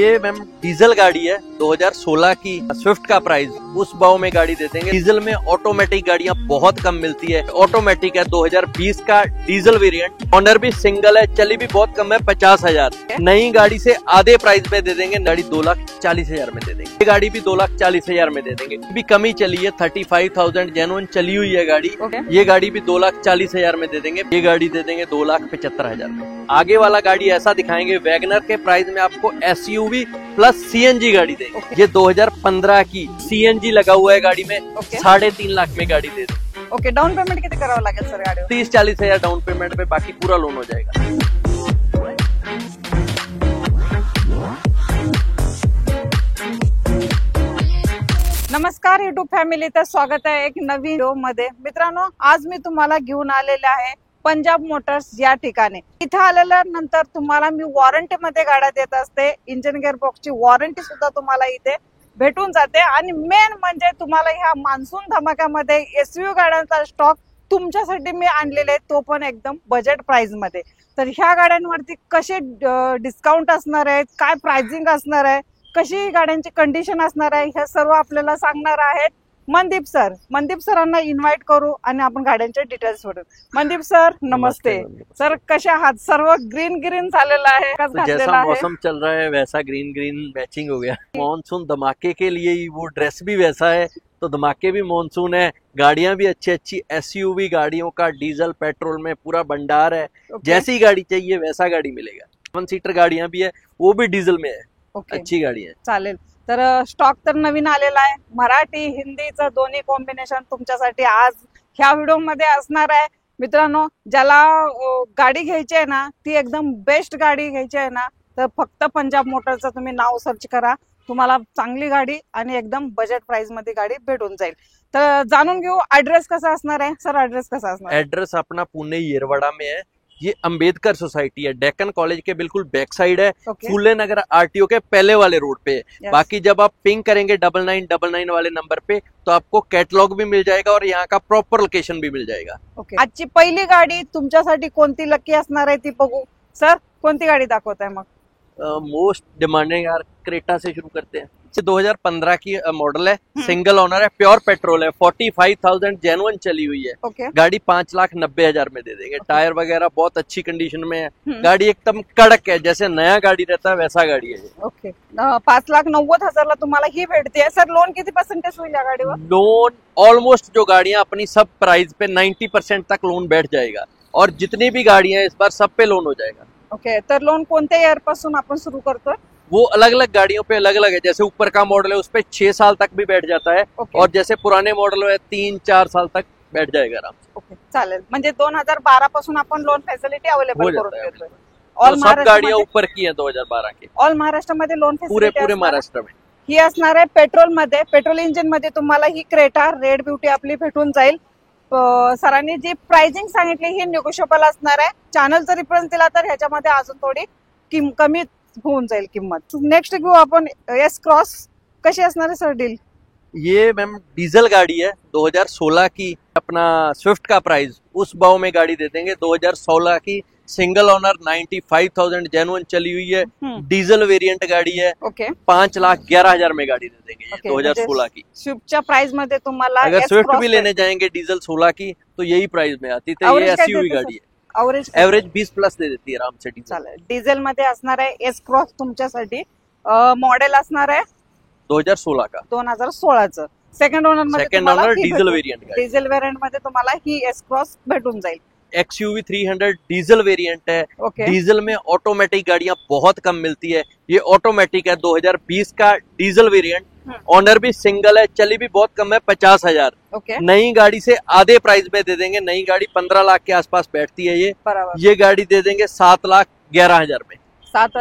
ये ma'am diesel गाड़ी है 2016 की स्विफ्ट का प्राइस उस भाव में गाड़ी दे देंगे। डीजल में ऑटोमेटिक गाड़ियां बहुत कम मिलती है। ऑटोमेटिक है 2020 का डीजल वेरिएंट। ऑनर भी सिंगल है, चली भी बहुत कम है 50,000। नई गाड़ी से आधे प्राइस में दे देंगे। गाड़ी 2,40,000 में दे देंगे। ये गाड़ी भी 2,40,000 में दे देंगे। भी कमी चली है 35,000 जेन्युइन चली हुई है गाड़ी। ये गाड़ी भी 2,40,000 में दे देंगे। ये गाड़ी दे देंगे 2,75,000 में। आगे वाला गाड़ी ऐसा दिखाएंगे वैगनर के प्राइस में आपको एसयूवी प्लस सीएनजी गाड़ी देंगे। ये 2015 की सीएनजी लगा हुआ है गाड़ी में। 3.5 लाख में गाड़ी दे देंगे। ओके, डाउन पेमेंट किती करावं लागेल सर गाडीवर? 30-40,000 डाउन पेमेंट पे, बाकी पूरा लोन हो जाएगा। नमस्कार युट्यूब फॅमिली, तर स्वागत आहे एक नवीन व्हिडिओ मध्ये। मित्रांनो, आज मी तुम्हाला घेऊन आलेले आहे पंजाब मोटर्स या ठिकाणी। इथे आल्यानंतर तुम्हाला मी वॉरंटी मध्ये गाड्या देत असते। इंजिन गिअर बॉक्सची वॉरंटी सुद्धा तुम्हाला इथे भेटून जाते आणि मेन म्हणजे तुम्हाला ह्या मान्सून धमाक्यामध्ये एसयूव्ही गाड्यांचा स्टॉक तुमच्यासाठी मी आणलेले, तो पण एकदम बजेट प्राइस मध्ये। तर ह्या गाड्यांवरती कसे डिस्काउंट असणार आहे, काय प्राइसिंग असणार आहे, कशी गाड्यांची कंडिशन असणार आहे, हे सर्व आपल्याला सांगणार आहेत मनदीप सर। मनदीप सरांना इन्व्हाइट करू आणि आपण गाड्यांचे डिटेल्स वडू। मनदीप सर नमस्ते। सर कशा आहात? सर्व ग्रीन ग्रीन झालेलं आहे, तो जैसा मौसम चल रहा है वैसा ग्रीन ग्रीन मैचिंग हो गया। मानसून धमाके के लिए ही वो ड्रेस भी वैसा है, तो धमाके भी मानसून है। गाड़ियां भी अच्छी अच्छी एसयूवी गाड़ियों का डीजल पेट्रोल में पूरा भंडार है। जैसी गाड़ी चाहिए वैसा गाड़ी मिलेगा। 7 सीटर गाड़ियां भी है, वो भी डीजल में है। अच्छी गाड़ी है। चालेल। तर स्टॉक तर नवीन आलेला आहे, मराठी हिंदीचं दोन्ही कॉम्बिनेशन तुमच्यासाठी आज ह्या व्हिडिओ मध्ये असणार आहे। मित्रांनो, ज्याला गाडी घ्यायची आहे ना, ती एकदम बेस्ट गाडी घ्यायची आहे ना, तर फक्त पंजाब मोटरचं तुम्ही नाव सर्च करा, तुम्हाला चांगली गाडी आणि एकदम बजेट प्राइस मध्ये गाडी भेटून जाईल। तर जाणून घेऊ ऍड्रेस कसा असणार आहे। सर ऍड्रेस कसा असणार? एड्रेस अपना पुणे येरवाड़ा में है। ये अंबेडकर सोसाइटी है, डेक्कन कॉलेज के बिल्कुल बैक साइड है। फूले नगर आरटीओ के पहले वाले रोड पे है। बाकी जब आप पिंग करेंगे 9999 वाले नंबर पे तो आपको कैटलॉग भी मिल जाएगा और यहाँ का प्रॉपर लोकेशन भी मिल जाएगा। आजची पहिली गाडी तुमच्यासाठी कोणती लकी असणार आहे ती बघू। सर कोणती गाडी दाखवताय मग? मोस्ट डिमांडिंग यार क्रेटा से शुरू करते हैं। 2015 की मॉडल है, सिंगल ओनर है, प्योर पेट्रोल है, 45,000 जेन्युइन चली हुई है। गाड़ी 5,90,000 में दे देंगे। टायर वगैरह बहुत अच्छी कंडीशन में है। गाड़ी एकदम कड़क है, जैसे नया गाड़ी रहता है वैसा गाड़ी है। ओके, 5,90,000 तुम्हाला ही भेटते है। सर लोन किती परसेंटेज होईल या गाडीवर? लोन ऑलमोस्ट जो गाड़ियां अपनी सब प्राइस पे 90% तक लोन बैठ जाएगा, और जितनी भी गाड़ियां इस बार सब पे लोन हो जाएगा। ओके, तर लोन कोणत्या ईयर पासून आपण सुरू करतोय? वो अलग अलग गाड़ियों पे अलग अलग है। जैसे ऊपर का मॉडल है उस पे 6 साल तक भी बैठ जाता है, और जैसे पुराने मॉडल है 3-4 साल तक बैठ जाएगा आराम से। ओके, चालेल। म्हणजे 2012 पासून आपण लोन फॅसिलिटी अवेलेबल करून देतोय। और सब गाड़ियां ऊपर की हैं 2012 की। ऑल महाराष्ट्र मध्ये लोन फॅसिलिटी पूरे महाराष्ट्र में ही असणार आहे। पेट्रोल मध्ये, पेट्रोल इंजिन मध्ये तुम्हाला ही क्रेटा रेड ब्युटी आपली भेटून जाईल। सरांनी जी प्राइसिंग सांगितली ही निगोशिएबल असणार आहे। चॅनलचा रेफरन्स दिला तर ह्याच्यामध्ये अजून थोडी कमी होऊन जाईल किंमत। नेक्स्ट घेऊ आपण एस क्रॉस। कशी असणार आहे सर डील? ये मैम डीजल गाड़ी है 2016 की। अपना स्विफ्ट का प्राइस उस भाव में गाड़ी दे देंगे। 2016 की सिंगल ओनर, 95,000 जेन्युइन चली हुई है। डीजल वेरिएंट गाड़ी है। 5,11,000 में गाड़ी दे देंगे। 2016 की स्विफ्टच्या प्राइस मध्ये तुम्हाला अगर स्विफ्ट भी लेने जाएंगे डीजल 16 की तो यही प्राइस में आती है। ये एसयूवी गाड़ी है। एवरेज 20+ दे देती है आराम से। डीझेल मध्ये असणार आहे एस क्रॉस तुमच्यासाठी। मॉडेल असणार आहे 2016 का, 2016चं। सेकंड ओनर मध्ये डीजल वेरिएंट डीझेल वेरिएंट मध्ये तुम्हाला ही एस क्रॉस भेटून जाईल। XUV 300 डीजल वेरिएंट है। डीजल में ऑटोमेटिक गाड़ियां बहुत कम मिलती है। ये ऑटोमेटिक है 2020 का डीजल वेरिएंट। ऑनर भी सिंगल है, चली भी बहुत कम है 50,000। नई गाड़ी से आधे प्राइस में दे देंगे। नई गाड़ी 15 लाख के आसपास बैठती है। ये गाड़ी दे देंगे 7,11,000 में।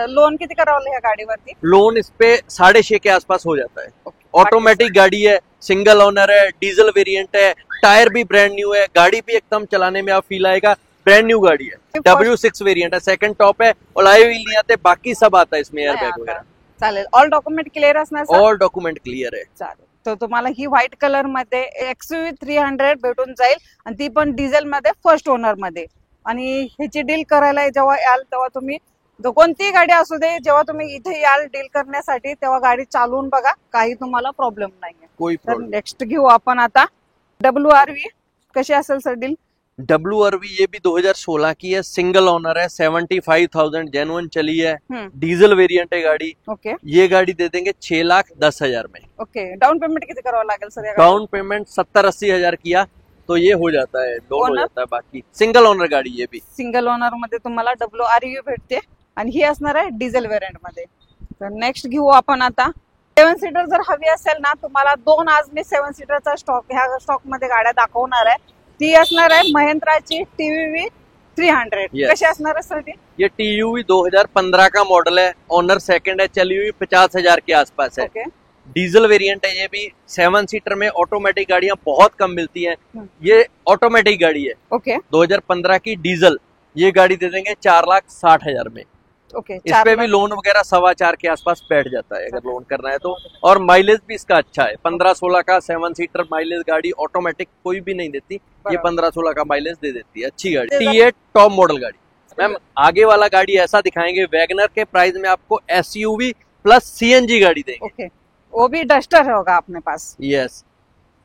लोन किती करावं या गाडीवरती? लोन इस पे 6.5 के आसपास हो जाता है। ऑटोमेटिक गाड़ी है, सिंगल ओनर है, डीजल वेरिएंट है, टायर भी ब्रांड न्यू है। गाड़ी भी एकदम चलाने में आप फील आएगा ब्रांड न्यू गाड़ी है। W6 वेरिएंट है, सेकंड टॉप है, और अलॉय व्हील नहीं आते, बाकी सब आता है इसमें, एयरबैग वगैरह। चालेल। ऑल डॉक्युमेंट क्लियर असणार? ऑल डॉक्युमेंट क्लियर है। चालेल। तर तुम्हाला ही व्हाईट कलर मध्ये XUV 300 भेटून जाईल, आणि ती पण डिझेल मध्ये फर्स्ट ओनर मध्ये। आणि ह्याची डील करायला जेव्हा याल तेव्हा तुम्ही जो कोणतीही गाडी असू दे, जेव्हा तुम्ही इथे याल डील करण्यासाठी तेव्हा गाडी चालवून बघा, काही तुम्हाला प्रॉब्लेम नाहीये. कोई तर प्रॉब्लम. नेक्स्ट घेऊ आपण आता WRV. कशी असेल सर डील? WRV ये भी 2016 की है, सिंगल ओनर है, 75,000 जेन्युइन चली है, डीजल वेरिएंट है गाड़ी. ओके ये गाड़ी दे देंगे 6,10,000 में. ओके. डाउन पेमेंट किती करावं लागेल सर? डाउन पेमेंट 70-80 हजार किया तो ये हो जाता है, लोन हो Owner? जाता है. बाकी सिंगल ओनर गाड़ी ये भी. सिंगल ओनर मध्ये तुम्हाला WRV भेटते आणि ही असणार आहे डिझेल व्हेरियंट मध्ये. तर नेक्स्ट घेऊ आपण आता 7 सीटर. जर हवी असेल ना, तुम्हाला दोन आज मी 7 सीटरचा स्टॉक, ह्या स्टॉक मध्ये गाड्या दाखवणार आहे. ती असणार आहे महिंद्राची TVV 300. Yes. कशी असणार आहे सर ती? ये TUV 2015 का मॉडल है, ऑनर सेकंड है, चली हुई 50,000 के आसपास है. ओके डीजल वेरिएंट है ये भी. 7 सीटर में ऑटोमेटिक गाड़ियां बहुत कम मिलती हैं. ये ऑटोमेटिक गाड़ी है, ओके 2015 की डीजल. ये गाड़ी दे देंगे 4,60,000 में. ओके. इस पे भी लोन वगैरह 4.25 के आसपास बैठ जाता है अगर लोन करना है तो. और माइलेज भी इसका अच्छा है, 15-16 का 7 सीटर माइलेज गाड़ी ऑटोमेटिक कोई भी नहीं देती. ये 15-16 का माइलेज दे देती है, अच्छी गाड़ी. T8 टॉप मॉडल गाड़ी. मैम आगे वाला गाड़ी ऐसा दिखाएंगे, वैगनर के प्राइस में आपको SUV प्लस CNG गाड़ी देंगे. ओके. वो भी डस्टर होगा अपने पास. यस.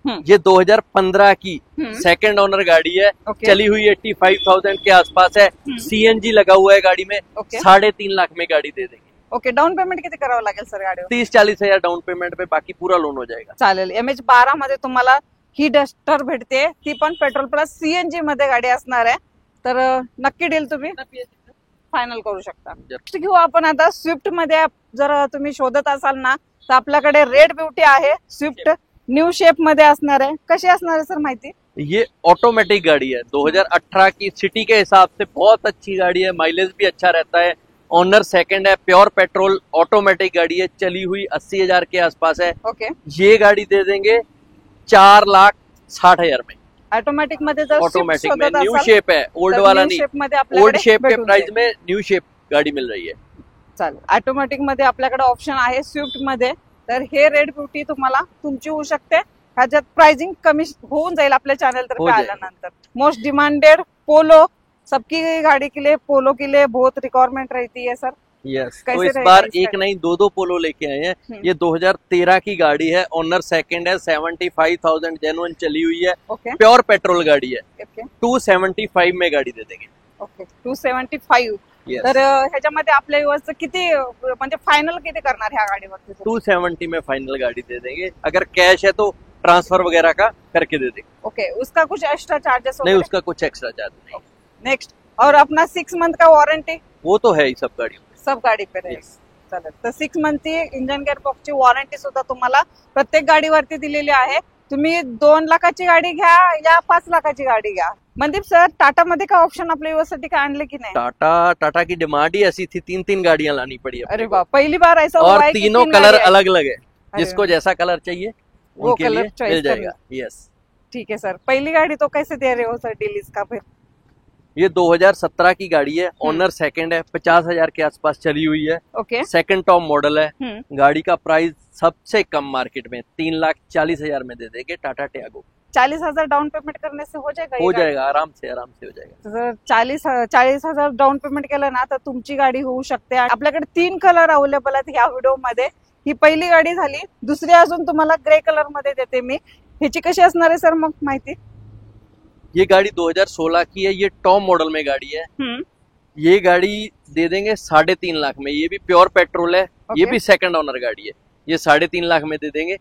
ये 2015 की सेकंड ओनर गाड़ी है, ओके. चली हुई 85,000 के आसपास है. CNG लगा हुआ है गाड़ी में. ओके 3.5 लाख में गाड़ी दे देंगे. ओके. डाउन पेमेंट किती करावं लागेल सर गाडीवर? 30-40 हजार डाउन पेमेंट पे, बाकी पूरा लोन हो जाएगा. चालेल. MH12 मध्ये तुम्हाला ही डस्टर भेटते, ती पण पेट्रोल प्लस CNG मध्ये गाडी असणार आहे. तर नक्की डील तुम्ही फायनल करू शकता. नेक्स्ट घेऊ आपण आता स्विफ्ट मध्ये. जर तुम्ही शोधत असाल ना, तर आपल्याकडे रेड ब्युटी आहे, स्विफ्ट न्यू शेप मध्ये असणार आहे. कशी असणार आहे सर माहिती? ये ऑटोमेटिक गाड़ी है, 2018 की. सिटी के हिसाब से बहुत अच्छी गाड़ी है, माइलेज भी अच्छा रहता है. ऑनर सेकंड है, प्योर पेट्रोल ऑटोमेटिक गाड़ी है, चली हुई 80,000 के आसपास है. ओके. ये गाड़ी दे देंगे 4,60,000 में. ऑटोमॅटिक मध्ये जर ऑटोमेटिक Swift में शोधत न्यू असाल, शेप है, ओल्ड तर वाला new नहीं. shape मध्ये ओल्ड आपल्याकडे शेप के भेटून प्राइस जाईल. में न्यू शेप गाड़ी मिल रही है. चालेल. ऑटोमॅटिक मध्ये आपल्याकडे ऑप्शन आहे स्विफ्ट मध्ये. तर हे रेड ब्युटी तुम्हाला तुमची होऊ शकते. ह्याच्यात प्राइसिंग कमी होऊन जाईल आपल्या चॅनल तर्फे हो जाएगी. आल्यानंतर. मोस्ट डिमांडेड पोलो, सबकी गाड़ी के लिए, पोलो के लिए बहुत रिक्वायरमेंट रहती है सर. यस. कैसे तो इस रहेगा बार इसका? एक नहीं दो पोलो लेके आए हैं. ये 2013 की गाड़ी है, ऑनर सेकंड है, 75,000 जेन्युइन चली हुई है, ओके प्योर पेट्रोल गाड़ी है. ओके 275 में गाड़ी दे देंगे. ओके. 275. Yes. तर ह्याच्यामध्ये आपल्या युवाचं किती, म्हणजे फायनल किती करणार ह्या गाडीवरती? 270 में फाइनल गाड़ी दे देंगे. अगर कैश है तो ट्रांसफर वगैरह का करके दे देंगे. ओके. उसका कुछ एक्स्ट्रा चार्जेस? नहीं, उसका कुछ एक्स्ट्रा चार्ज नहीं. नेक्स्ट. और अपना 6 मंथ का वारंटी वो तो है ही सब गाड़ियों में. सब गाडी पे रहेल. Yes. चालेल. तर 6 मंथची इंजन गिअरबॉक्सची वॉरंटी सुद्धा तुम्हाला प्रत्येक गाडीवरती दिलेली आहे. तुम्ही 2 लाखाची गाडी घ्या या 5 लाखाची गाडी घ्या. मनदीप सर, टाटा मध्ये का ऑप्शन आपल्या युवासाठी काय आणले की नाही? टाटा की डिमांड ही ऐसी थी, 3 गाड़ियां लानी पड़ी अपने अरे को. वाह, पहली बार ऐसा और हुआ है कि तीनों 3 कलर गाड़ी है. अलग अलग है. अरे जिसको जैसा कलर चाहिए वो उनके कलर लिए choice मिल कर जाएगा. यस. ठीक है सर. पहली गाड़ी तो कैसे दे रहे हो सर डील इसका फिर? ये 2017 की गाड़ी है, ऑनर सेकंड है, 50,000 के आसपास चली हुई है, ओके. सेकंड टॉप मॉडल है. गाड़ी का प्राइस सबसे कम मार्केट में 3,40,000 में दे देंगे. टाटा टियागो. 40,000 डाउन पेमेंट करने से हो जाएगा? हो ये गाड़ी? जाएगा, आराम से हो जाएगा. जर 40,000 डाऊन पेमेंट केलं ना, तर तुमची गाडी होऊ शकते. आपल्याकडे 3 कलर अवेलेबल आहेत ह्या व्हिडिओ मध्ये. ही पहिली गाडी झाली. दुसरी अजून तुम्हाला ग्रे कलर मध्ये देते मी. ह्याची कशी असणार आहे सर मग माहिती? ये गाड़ी 2016 की है, ये टॉप मॉडल में गाड़ी है. ये गाड़ी दे देंगे 3.5 लाख में. ये भी प्योर पेट्रोल है. ये Okay. भी सेकंड ओनर गाड़ी है. ये 3.5 लाख में दे देंगे.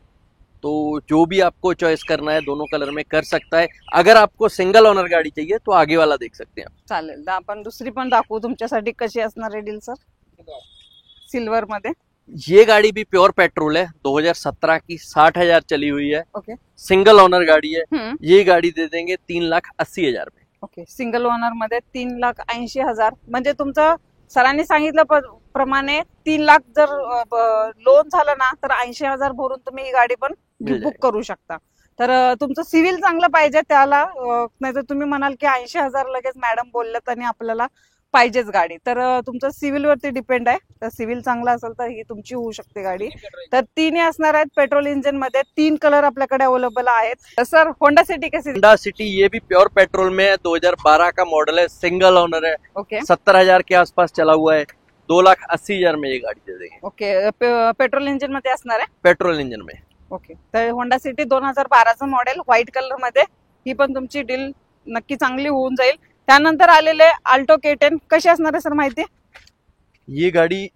तो जो भी आपको चॉइस करना है दोनों कलर में कर सकता है. अगर आपको सिंगल ओनर गाड़ी चाहिए तो आगे वाला देख सकते हैं. चालेल. तर आपण दुसरी पण दाखवू तुमच्यासाठी कशी असणार आहे डील सर. सिल्वर मध्ये. ये गाड़ी भी प्योर पेट्रोल है, 2017 की, 60,000 चली हुई है, ओके. सिंगल ओनर गाड़ी है. ये गाड़ी दे देंगे 3,80,000 में. ओके. सिंगल ओनर मध्ये 3,80,000. म्हणजे तुमचं सरांनी सांगितलं प्रमाणे 3 लाख जर लोन झालं ना, तर 80,000 भरून तुम्ही ही गाडी पण बुक करू शकता. तर तुमचं सिव्हिल चांगलं पाहिजे त्याला. नाहीतर तुम्ही म्हणाल की 80,000 लगेच मॅडम बोलल्यात आणि आपल्याला पाहिजेच गाडी. तर तुमचं सिव्हिल वरती डिपेंड आहे. तर सिव्हिल चांगला असेल तर ही तुमची होऊ शकते गाडी. तर 3 असणार आहेत पेट्रोल इंजिन मध्ये. 3 कलर आपल्याकडे अवेलेबल आहेत. तर सर होंडा सिटी कशी? होंडा सिटी ये भी प्योर पेट्रोल में है, 2012 का मॉडल है, सिंगल ओनर है, ओके. 70,000 के आसपास चला हुआ है. 2,80,000 में ये गाड़ी दे देंगे, ओके. पेट्रोल इंजिन मध्ये असणार आहे. पेट्रोल इंजन में. ओके. तर होंडा सिटी 2012चं मॉडेल व्हाईट कलर मध्ये, ही पण तुमची डील नक्की चांगली होऊन जाईल. त्यानंतर आलेले अल्टो K10 कशी असणार आहे सर माहिती? ये गाड़ी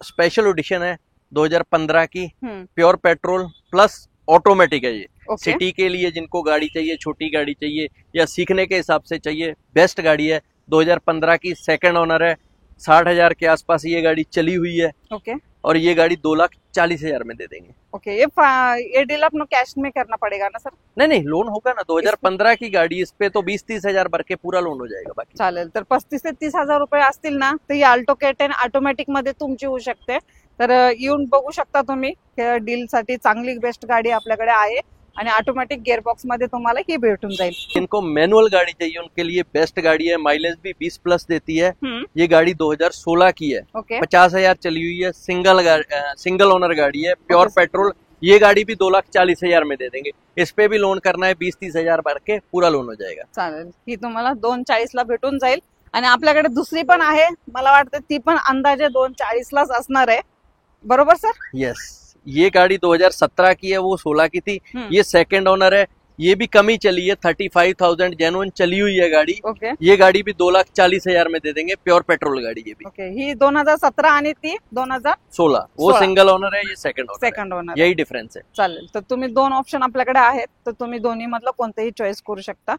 स्पेशल एडिशन है 2015 की, प्योर पेट्रोल प्लस ऑटोमेटिक है ये. सिटी के लिए जिनको गाड़ी चाहिए, छोटी गाड़ी चाहिए या सीखने के हिसाब से चाहिए, बेस्ट गाड़ी है. 2015 की, सेकंड ओनर है. 60,000 के आसपास ये गाड़ी चली हुई है. ओके. और ये गाड़ी 2,40,000 में दे देंगे. ओके. ये डील अपनो कैश में करना पड़ेगा ना सर? नहीं, लोन होगा ना. 2015 की गाड़ी, इस पे तो 20-30 हजार भर के पूरा लोन हो जाएगा. बाकी चालेल. तर 35 ते 30,000 रुपये असतील ना, तर ही अल्टो K10 ऑटोमॅटिक मध्ये तुमची होऊ शकते. तर येऊन बघू शकता तुम्ही. डील साठी चांगली बेस्ट गाडी आपल्याकडे आहे आणि ऑटोमॅटिक गिअरबॉक्स मध्ये तुम्हाला ही भेटून जाईल. जिनको मैनुअल गाड़ी चाहिए उनके लिए बेस्ट गाड़ी है. माइलेज भी 20+ देती है. ये गाड़ी 2016 की है. ओके. 50,000 चली हुई है. सिंगल ओनर गाड़ी है, प्योर पेट्रोल. ये गाड़ी भी 2,40,000 में दे देंगे. इस पे भी लोन करना है, 20-30 हजार भर के पूरा लोन हो जाएगा. चालेल. ही तुम्हाला 2,40,000 ला भेटून जाईल. आणि आपल्याकडे दुसरी पण आहे, मला वाटतं ती पण अंदाजे 2,40,000 लाच असणार आहे. बरोबर सर? यस. ये गाड़ी 2017 की है, वो 16 की थी. ये सेकंड ओनर है. ये भी कमी चली है, 35,000 जेन्युइन चली हुई है गाड़ी. ओके. ये गाड़ी भी 2,40,000 में दे देंगे, प्योर पेट्रोल गाड़ी ये भी. ओके. ही 2017 आणि ती 2016. वो सिंगल ओनर है, ये सेकंड ओनर. यही डिफरेंस है. चालेल. तर तुम्ही 2 ऑप्शन आपल्याकडे आहेत, तर तुम्ही दोन्ही मधलं कोणतेही चॉईस करू शकता.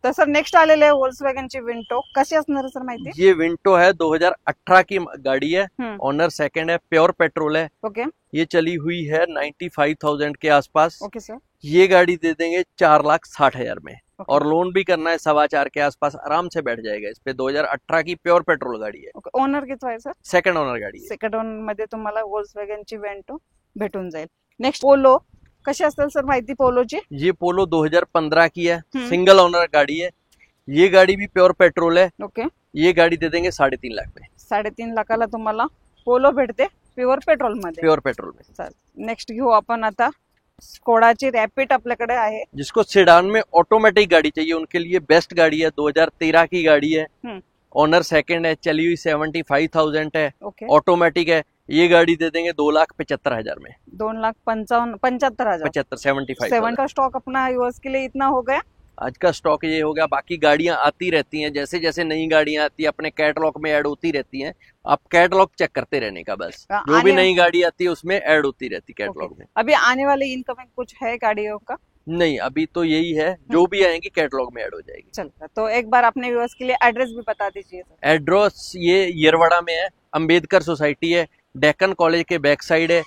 तर सर नेक्स्ट आलेले Volkswagenची विंटो कशी असणार सर माहिती? ये विंटो है 2018 की गाड़ी है. ओनर सेकंड है, प्योर पेट्रोल है. ओके. ये चली हुई है 95,000 के आसपास. Okay sir. ये गाड़ी दे देंगे 4,60,000 में. और लोन भी करना है 4.25 के आसपास, आराम से बैठ जाएगा इस पे. 2018 की प्योर पेट्रोल गाड़ी है. ओनर किती आहे सर? सेकंड ओनर गाड़ी है. सेकंड ओनर मध्ये तुम्हाला Volkswagenची विंटो भेटून जाईल. नेक्स्ट पोलो कशी असेल सर माहिती पोलोची? ये पोलो 2015 की है, सिंगल ओनर गाड़ी है. ये गाड़ी भी प्योर पेट्रोल है. ओके. ये गाड़ी दे देंगे 3.5 लाख में. 3.5 लाखाला तुम्हाला पोलो भेटते प्युअर पेट्रोल मध्ये. प्योर पेट्रोल में. चालेल. नेक्स्ट घेऊ आपण आता स्कोडाची रॅपिड आपल्याकडे आहे. जिसको सेडान में ऑटोमेटिक गाड़ी चाहिए उनके लिए बेस्ट गाड़ी है. 2013 की गाड़ी है. ओनर सेकंड है, चली हुई 75,000 है. ओके. ऑटोमेटिक है. ये गाड़ी दे देंगे 2,75,000 में. 2,75,000. 75 7 का स्टॉक अपना यूएस के लिए इतना हो गया. आज का स्टॉक ये हो गया. बाकी गाड़ियां आती रहती हैं, जैसे जैसे नई गाड़ियां आती है अपने कैटलॉग में ऐड होती रहती हैं. आप कैटलॉग चेक करते रहने का बस. जो भी नई गाड़ी आती है उसमें ऐड होती रहती कैटलॉग में. अभी आने वाले इनकमिंग कुछ है गाड़ियों का? नहीं, अभी तो यही है. जो भी आएंगी कैटलॉग में ऐड हो जाएगी. चलता. तो एक बार अपने व्यूअर्स के लिए एड्रेस भी बता दीजिए सर. एड्रेस ये येरवाड़ा में है. अंबेडकर सोसाइटी है. डेक्कन कॉलेज के बैक साइड है.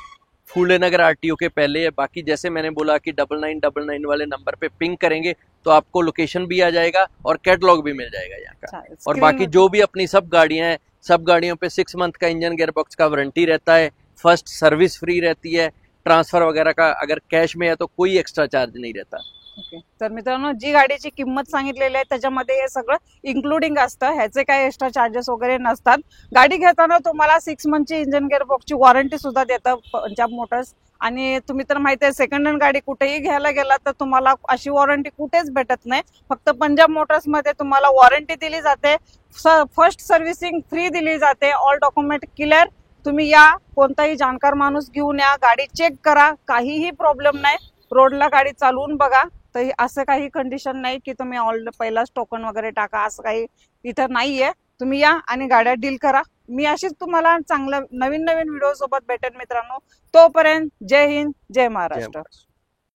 फूले नगर आरटीओ के पहले है. बाकी जैसे मैंने बोला कि 9999 वाले नंबर पे पिंग करेंगे तो आपको लोकेशन भी आ जाएगा और कैटलॉग भी मिल जाएगा यहाँ का. और बाकी जो भी अपनी सब गाड़ियां हैं, सब गाड़ियों पे 6 मंथ का इंजन गियरबॉक्स का वारंटी रहता है. फर्स्ट सर्विस फ्री रहती है. ट्रांसफर वगैरह का अगर कैश में है तो कोई एक्स्ट्रा चार्ज नहीं रहता. ओके. तर मित्रांनो, जी गाडीची किंमत सांगितलेली आहे त्याच्यामध्ये हे सगळं इन्क्लुडिंग असतं. ह्याचे काही एक्स्ट्रा चार्जेस वगैरे नसतात. गाडी घेताना तुम्हाला 6 मंथची इंजिन गिअरबॉक्सची वॉरंटी सुद्धा देतं पंजाब मोटर्स. आणि तुम्ही तर माहिती आहे सेकंड हँड गाडी कुठेही घ्यायला गेला तर तुम्हाला अशी वॉरंटी कुठेच भेटत नाही. फक्त पंजाब मोटर्स मध्ये तुम्हाला वॉरंटी दिली जाते. फर्स्ट सर्व्हिसिंग फ्री दिली जाते. All document clear. तुम्ही या, कोणताही जाणकार माणूस घेऊन या, गाडी चेक करा, काहीही प्रॉब्लेम नाही. रोडला गाडी चालवून बघा. तर असं काही कंडिशन नाही की तुम्ही पहिलाच टोकन वगैरे टाका, असं काही इथं नाहीये. तुम्ही या आणि गाड्या डील करा. मी अशीच तुम्हाला चांगलं नवीन व्हिडिओ सोबत भेटेन मित्रांनो. तोपर्यंत जय हिंद, जय महाराष्ट्र.